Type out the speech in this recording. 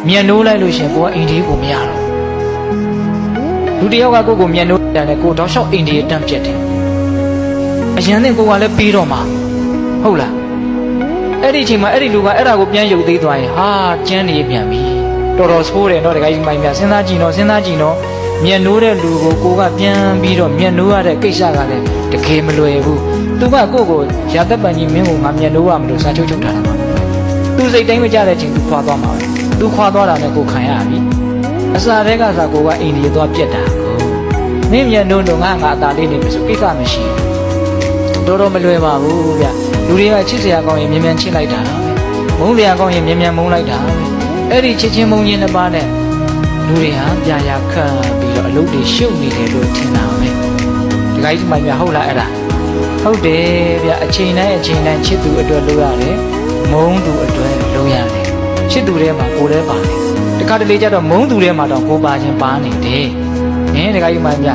မြန်နိုးလိုက်လို့ရှင်ကိုကအိန္ဒိယကိုမရတော့လူတယောက်ကကိုမြန်နိုးတယ်နဲ့ကိုတောက်လျှောက်အိန္ဒိယတန့်ပြတ်တယ်အရန်နဲ့ကိုကလည်းပြီးတော့မှာဟုတ်လားအဲ့ဒီအချိန်မှာအဲ့ဒီလူကအဲ့ဒါကိုပြန်ရုပ်သိမ်းသွားရင်ဟာကျန်းနေပြန်ပြီတော်တော်ဆိုးတယ်တော့တခါကြီးမိုင်းမြစဉ်းစားကြည့်နော်မြန်နိုးတဲ့လူကိုကပြန်ပြီးတော့မြန်နိုးရတဲ့ကိစ္စကလည်းတကယ်မလွယ်ဘူးသူကကိုရာသက်ပန်ကြီးမင်းကိုငါမြန်နိုးရမလို့စာချုပ်ထားတာပါသူစိတ်တိုင်းမကြတဲ့အချိန်သူခွာသွားမှာပဲသူခွာသွားတာနဲ့ကိုခံရပြီအစာတဲကစားကိုကအိန္ဒိယသွားပြက်တာကိုမင်းမြန်နိုးတော့ငါအသာလေးနေပြီဆိုကိစ္စမရှိဘူးတော်မလွယ်ပါဘူးဗျလူတွေကချစ်စရာကောင်းရင်မြန်ချစ်လိုက်တာပဲမုန်းစရာကောင်းရင်မြန်မုန်းလိုက်တာပဲအဲ့ဒီချစ်ချင်းမုန်းချင်းတစ်ပါးနဲ့လူတွေဟာပြာခတ်ပြီးတော့အလုပ်တွေရှုပ်နေတယ်လို့ထင်တာပဲဒီကိစ္စမှမြဟုတ်လားအဲ့ဒါဟုတ်တယ်ဗျအချိန်တိုင်းချစ်သူအတွက်လုပ်ရတယ်မုန်းသူအတွက်လုပ်ရတယ်ချစ်သူထဲမှာကိုယ်လည်းပါတယ်တခါတလေကျတော့မုန်းသူထဲမှာတော့ကိုယ်ပါခြင်းပါနေတယ်ဒီကိစ္စမှမြ